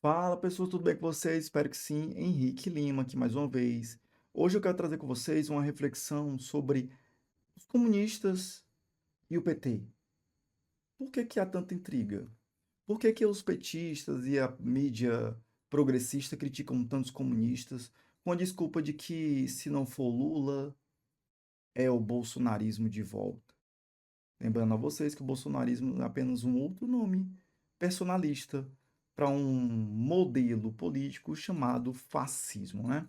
Fala pessoal, tudo bem com vocês? Espero que sim. Henrique Lima aqui mais uma vez. Hoje eu quero trazer com vocês uma reflexão sobre os comunistas e o PT. Por que que há tanta intriga? Por que que os petistas e a mídia progressista criticam tantos comunistas com a desculpa de que se não for Lula, é o bolsonarismo de volta? Lembrando a vocês que o bolsonarismo é apenas um outro nome personalista para um modelo político chamado fascismo, né?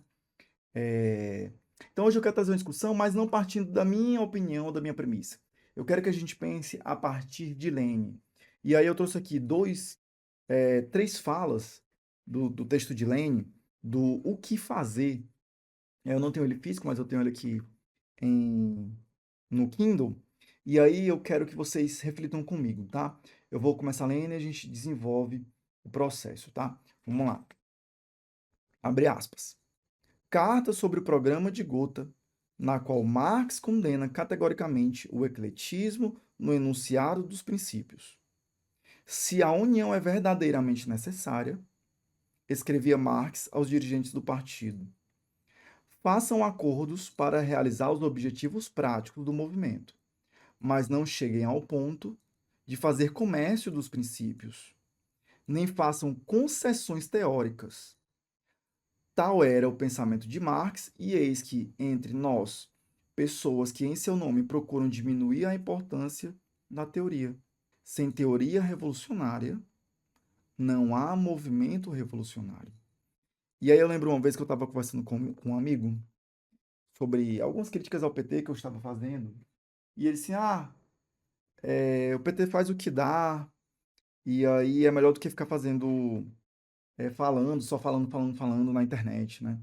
É, Então hoje eu quero trazer uma discussão, mas não partindo da minha opinião ou da minha premissa. Eu quero que a gente pense a partir de Lênin. E aí eu trouxe aqui três falas do texto de Lênin, do O que fazer. Eu não tenho ele físico, mas eu tenho ele aqui em, no Kindle. E aí eu quero que vocês reflitam comigo, tá? Eu vou começar lendo e a gente desenvolve o processo, tá? Vamos lá. Abre aspas. Carta sobre o programa de Gotha, na qual Marx condena categoricamente o ecletismo no enunciado dos princípios. Se a união é verdadeiramente necessária, escrevia Marx aos dirigentes do partido, façam acordos para realizar os objetivos práticos do movimento, mas não cheguem ao ponto de fazer comércio dos princípios, nem façam concessões teóricas. Tal era o pensamento de Marx, e eis que, entre nós, pessoas que em seu nome procuram diminuir a importância da teoria. Sem teoria revolucionária, não há movimento revolucionário. E aí eu lembro uma vez que eu estava conversando com um amigo sobre algumas críticas ao PT que eu estava fazendo, e ele disse, o PT faz o que dá, e aí é melhor do que ficar fazendo, falando, só falando na internet, né?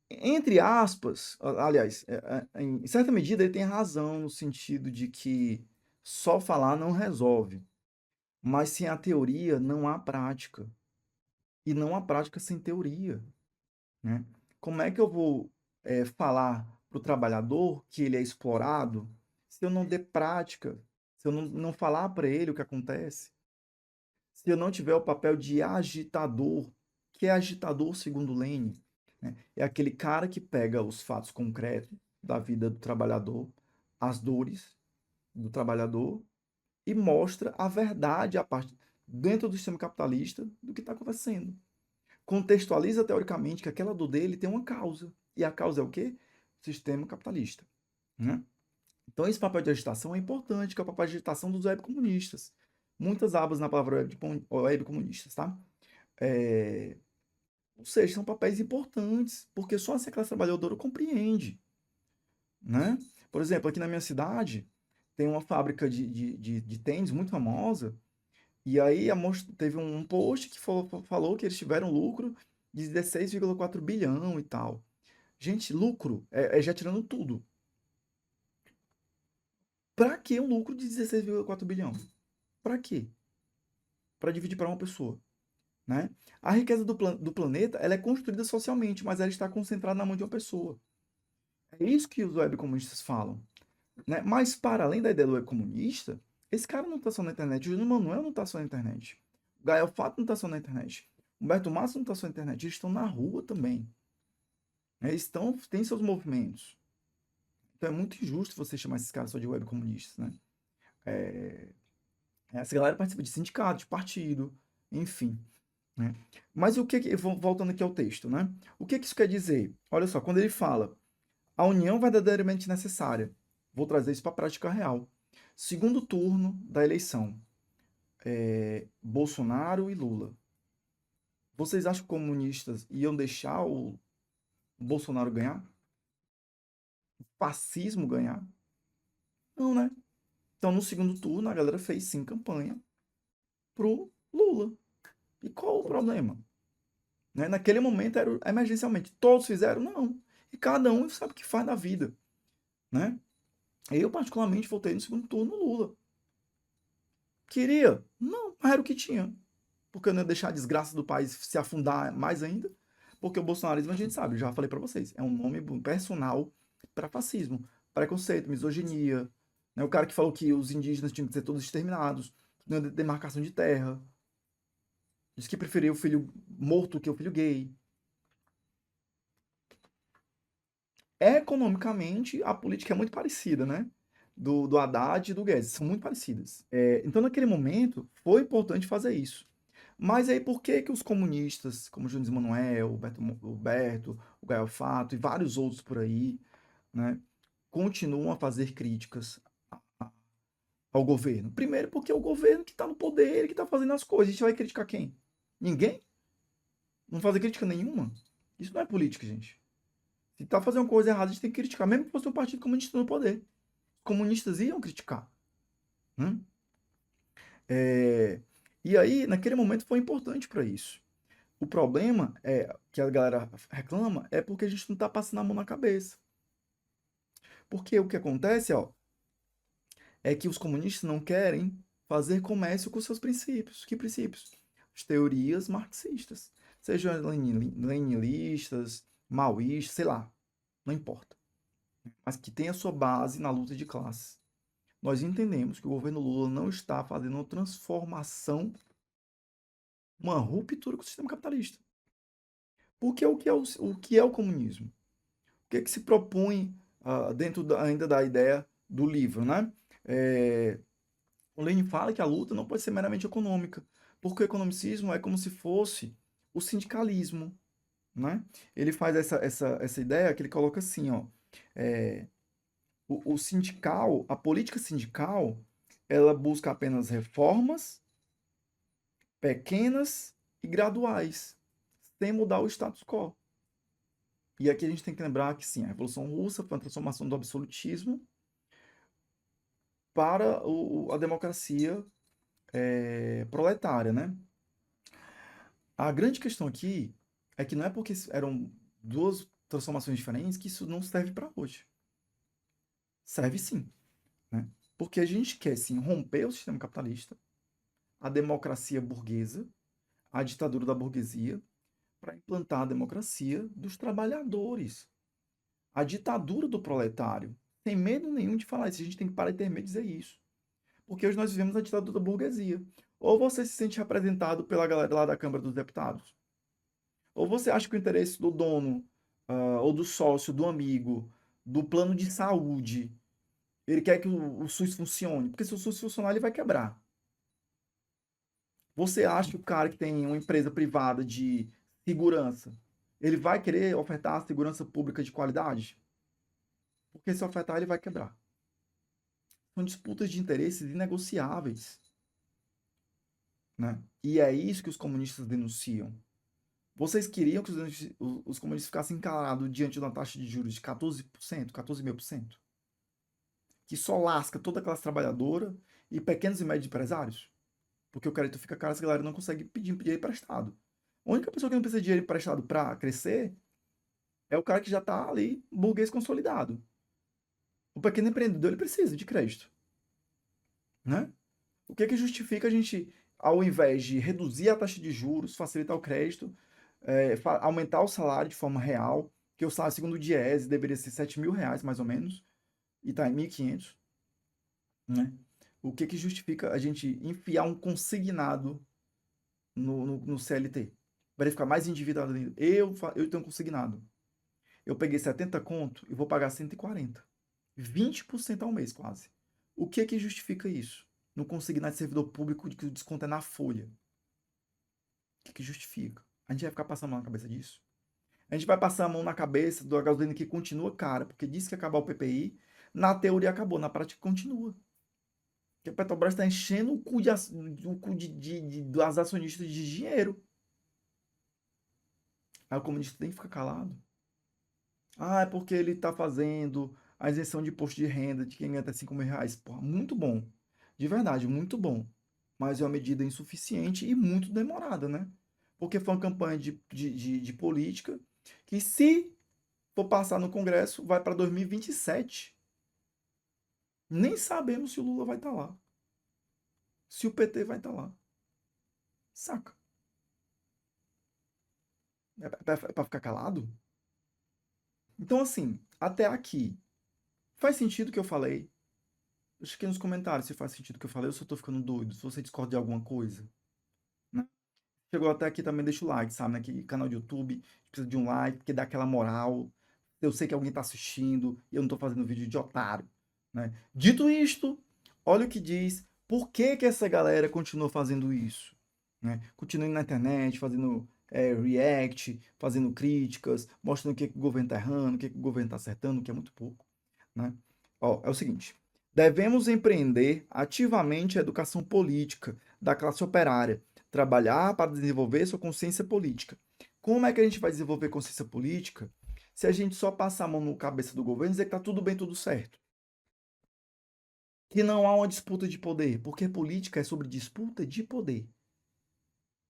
Entre aspas, aliás, em certa medida ele tem razão no sentido de que só falar não resolve, mas sem a teoria não há prática, e não há prática sem teoria, né? Como é que eu vou falar para o trabalhador que ele é explorado se eu não der prática, se eu não falar para ele o que acontece, se eu não tiver o papel de agitador, que é agitador segundo Lênin, né? É aquele cara que pega os fatos concretos da vida do trabalhador, as dores do trabalhador e mostra a verdade a parte dentro do sistema capitalista do que está acontecendo. Contextualiza teoricamente que aquela dor dele tem uma causa. E a causa é o quê? O sistema capitalista, né? Então esse papel de agitação é importante, que é o papel de agitação dos webcomunistas. Muitas abas na palavra webcomunistas, tá? É, ou seja, são papéis importantes, porque só assim a classe trabalhadora compreende, né? Por exemplo, aqui na minha cidade tem uma fábrica de tênis muito famosa, e aí a moça teve um post que falou que eles tiveram lucro de 16,4 bilhão e tal. Gente, lucro é já tirando tudo. Pra que um lucro de 16,4 bilhão? Pra quê? Para dividir para uma pessoa, né? A riqueza do planeta ela é construída socialmente, mas ela está concentrada na mão de uma pessoa. É isso que os webcomunistas falam, né? Mas para além da ideia do webcomunista, esse cara não está só na internet, o Júnior Manuel não está só na internet, o Gael Fato não está só na internet, o Humberto Massa não está só na internet, eles estão na rua também, né? Têm seus movimentos. Então é muito injusto você chamar esses caras só de webcomunistas, né? É, essa galera participa de sindicato, de partido, enfim, né? Mas voltando aqui ao texto, né? O que isso quer dizer? Olha só, quando ele fala a união verdadeiramente necessária, vou trazer isso para a prática real. Segundo turno da eleição, Bolsonaro e Lula. Vocês acham que comunistas iam deixar o Bolsonaro ganhar? O fascismo ganhar? Não, né? Então, no segundo turno, a galera fez sim campanha pro Lula. E qual o problema? Né? Naquele momento era emergencialmente. Todos fizeram? Não. E cada um sabe o que faz na vida. Né? Eu, particularmente, votei no segundo turno no Lula. Queria? Não, mas era o que tinha. Porque eu não ia deixar a desgraça do país se afundar mais ainda. Porque o bolsonarismo, a gente sabe, já falei para vocês, é um nome personal para fascismo, preconceito, misoginia. Né? O cara que falou que os indígenas tinham que ser todos exterminados, que não ia ter demarcação de terra. Diz que preferia o filho morto que o filho gay. Economicamente, a política é muito parecida, né? Do Haddad e do Guedes, são muito parecidas. Então, naquele momento, foi importante fazer isso. Mas aí, por que que os comunistas, como Jones Manuel, o Gael Fato e vários outros por aí, né, continuam a fazer críticas ao governo? Primeiro, porque é o governo que está no poder, ele que está fazendo as coisas. A gente vai criticar quem? Ninguém? Não fazer crítica nenhuma? Isso não é política, gente. Se tá fazendo uma coisa errada, a gente tem que criticar, mesmo que fosse um partido comunista no poder. Comunistas iam criticar. Né? É, E aí, naquele momento, foi importante para isso. O problema é que a galera reclama é porque a gente não está passando a mão na cabeça. Porque o que acontece, ó, é que os comunistas não querem fazer comércio com seus princípios. Que princípios? As teorias marxistas. Sejam leninistas, maoístas, sei lá, não importa. Mas que tenha sua base na luta de classes. Nós entendemos que o governo Lula não está fazendo uma transformação, uma ruptura com o sistema capitalista. Porque o que é o comunismo? O que é que se propõe dentro ainda da ideia do livro, né? É, o Lenin fala que a luta não pode ser meramente econômica, porque o economicismo é como se fosse o sindicalismo, né? Ele faz essa ideia que ele coloca assim, ó, é, o sindical, a política sindical, ela busca apenas reformas pequenas e graduais, sem mudar o status quo. E aqui a gente tem que lembrar que sim, a Revolução Russa foi uma transformação do absolutismo para a democracia proletária, né? A grande questão aqui é que não é porque eram duas transformações diferentes que isso não serve para hoje. Serve sim, né? Porque a gente quer sim romper o sistema capitalista, a democracia burguesa, a ditadura da burguesia, para implantar a democracia dos trabalhadores, a ditadura do proletário. Sem medo nenhum de falar isso. A gente tem que parar de ter medo de dizer isso. Porque hoje nós vivemos a ditadura da burguesia. Ou você se sente representado pela galera lá da Câmara dos Deputados, ou você acha que o interesse do dono, ou do sócio, do amigo, do plano de saúde, ele quer que o SUS funcione. Porque se o SUS funcionar, ele vai quebrar. Você acha que o cara que tem uma empresa privada de segurança, ele vai querer ofertar segurança pública de qualidade? Porque se ofertar, ele vai quebrar. São disputas de interesses inegociáveis, né? E é isso que os comunistas denunciam. Vocês queriam que os comunistas ficassem calados diante de uma taxa de juros de 14%, 14.000%, que só lasca toda a classe trabalhadora e pequenos e médios empresários? Porque o crédito fica caro, essa galera não consegue pedir dinheiro emprestado. A única pessoa que não precisa de dinheiro emprestado para crescer é o cara que já está ali, burguês consolidado. O pequeno empreendedor ele precisa de crédito, né? O que é que justifica a gente, ao invés de reduzir a taxa de juros, facilitar o crédito, aumentar o salário de forma real, que o salário, segundo o Diese, deveria ser R$ 7.000, mais ou menos, e está em 1.500, né? O que é que justifica a gente enfiar um consignado no CLT? Para ele ficar mais endividado ainda. Eu tenho um consignado. Eu peguei 70 conto e vou pagar 140. 20% ao mês, quase. O que é que justifica isso? No consignado de servidor público que o desconto é na folha. O que é que justifica? A gente vai ficar passando a mão na cabeça disso? A gente vai passar a mão na cabeça da gasolina que continua cara, porque disse que ia acabar o PPI. Na teoria acabou, na prática continua. Porque a Petrobras está enchendo o cu das acionistas de dinheiro. Aí o comunista tem que ficar calado. Ah, é porque ele está fazendo a isenção de imposto de renda de quem ganha até R$ 5.000. Porra, muito bom. De verdade, muito bom. Mas é uma medida insuficiente e muito demorada, né? Porque foi uma campanha de política que, se for passar no Congresso, vai para 2027. Nem sabemos se o Lula vai estar lá. Se o PT vai estar lá. Saca? É pra ficar calado? Então, assim, até aqui. Faz sentido o que eu falei? Deixa aqui nos comentários se faz sentido o que eu falei ou se eu tô ficando doido, se você discorda de alguma coisa, né? chegou até aqui também, deixa o like, sabe? Naquele canal de YouTube, precisa de um like, porque dá aquela moral. Eu sei que alguém está assistindo e eu não estou fazendo vídeo de otário, né? Dito isto, olha o que diz. Por que que essa galera continua fazendo isso? Né? Continua indo na internet, fazendo react, fazendo críticas, mostrando o que, que o governo está errando, o que, que o governo está acertando, o que é muito pouco. Né? Ó, é o seguinte: devemos empreender ativamente a educação política da classe operária, trabalhar para desenvolver sua consciência política. Como é que a gente vai desenvolver consciência política se a gente só passar a mão no cabeça do governo e dizer que está tudo bem, tudo certo? Que não há uma disputa de poder, porque política é sobre disputa de poder.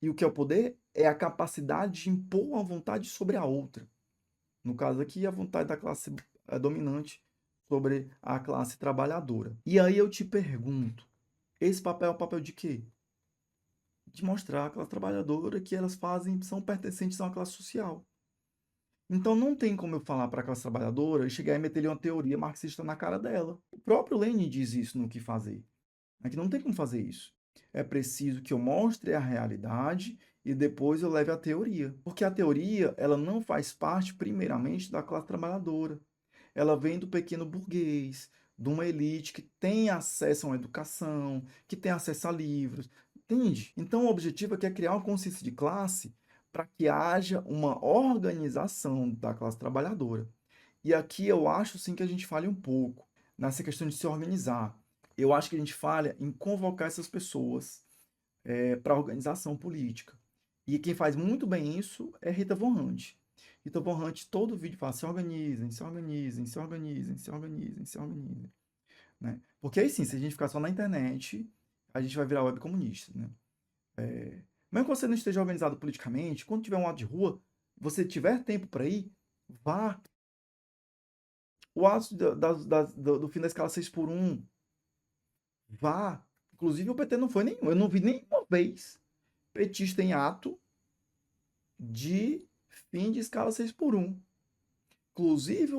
E o que é o poder? É a capacidade de impor uma vontade sobre a outra. No caso aqui, a vontade da classe dominante sobre a classe trabalhadora. E aí eu te pergunto, esse papel é o papel de quê? De mostrar à classe trabalhadora que elas fazem, são pertencentes a uma classe social. Então não tem como eu falar para a classe trabalhadora e chegar e meter uma teoria marxista na cara dela. O próprio Lenin diz isso no Que Fazer. É que não tem como fazer isso. É preciso que eu mostre a realidade e depois eu leve a teoria. Porque a teoria, ela não faz parte, primeiramente, da classe trabalhadora. Ela vem do pequeno burguês, de uma elite que tem acesso a uma educação, que tem acesso a livros, entende? Então o objetivo aqui é criar uma consciência de classe para que haja uma organização da classe trabalhadora. E aqui eu acho sim que a gente falha um pouco nessa questão de se organizar. Eu acho que a gente falha em convocar essas pessoas para a organização política. E quem faz muito bem isso é Rita Von Hunt. Rita Von Hunt, todo vídeo fala: se organizem, se organizem, se organizem, se organizem, se organizem. Né? Porque aí sim, se a gente ficar só na internet, a gente vai virar web comunista. Né? Mesmo que você não esteja organizado politicamente, quando tiver um ato de rua, você tiver tempo para ir, vá. O ato do fim da escala 6 por 1, vá. Inclusive o PT não foi nenhum. Eu não vi nenhuma vez petista em ato de fim de escala 6 por 1. Inclusive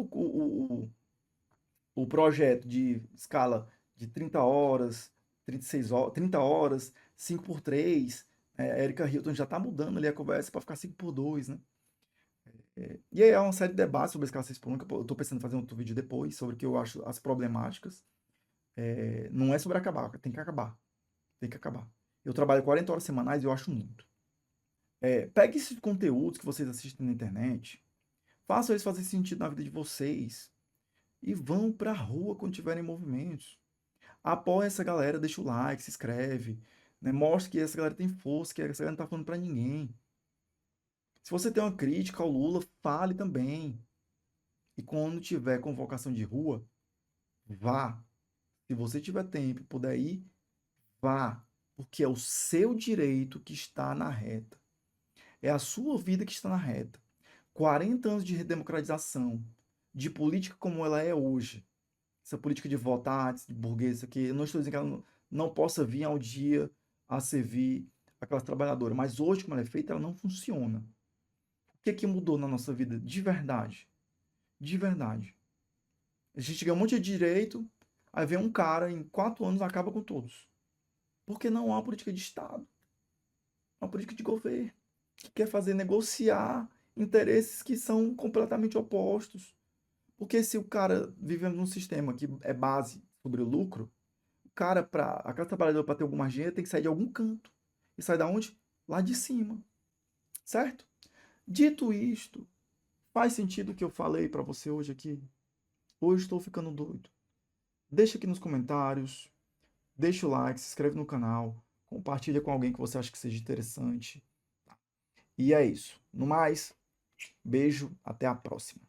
o projeto de escala de 30 horas, 36 horas, 30 horas, 5 por 3, a Erika Hilton já está mudando ali a conversa para ficar 5 por 2, né? E aí é uma série de debates sobre a escala 6 por 1, que eu estou pensando em fazer um outro vídeo depois, sobre o que eu acho as problemáticas. Não é sobre acabar, tem que acabar. Tem que acabar. Eu trabalho 40 horas semanais e eu acho muito. Pegue esses conteúdos que vocês assistem na internet, façam eles fazer sentido na vida de vocês e vão pra rua quando tiverem movimentos. Apoie essa galera, deixa o like, se inscreve, né? Mostre que essa galera tem força, que essa galera não tá falando pra ninguém. Se você tem uma crítica ao Lula, fale também. E quando tiver convocação de rua, vá. Se você tiver tempo e puder ir, vá. Porque é o seu direito que está na reta. É a sua vida que está na reta. 40 anos de redemocratização, de política como ela é hoje, essa política de votantes, de burguês, aqui, eu não estou dizendo que ela não possa vir ao dia a servir a classe trabalhadora, mas hoje, como ela é feita, ela não funciona. O que é que mudou na nossa vida de verdade? De verdade. A gente ganha um monte de direito, aí vem um cara, em 4 anos, acaba com todos. Porque não há política de Estado, há uma política de governo, que quer fazer negociar interesses que são completamente opostos. Porque se o cara vive num sistema que é base sobre o lucro, o cara, para a classe trabalhadora, para ter alguma dinheiro, tem que sair de algum canto. E sai da onde? Lá de cima. Certo? Dito isto, faz sentido o que eu falei para você hoje aqui? Hoje estou ficando doido. Deixa aqui nos comentários, deixa o like, se inscreve no canal, compartilha com alguém que você acha que seja interessante. E é isso. No mais, beijo, até a próxima.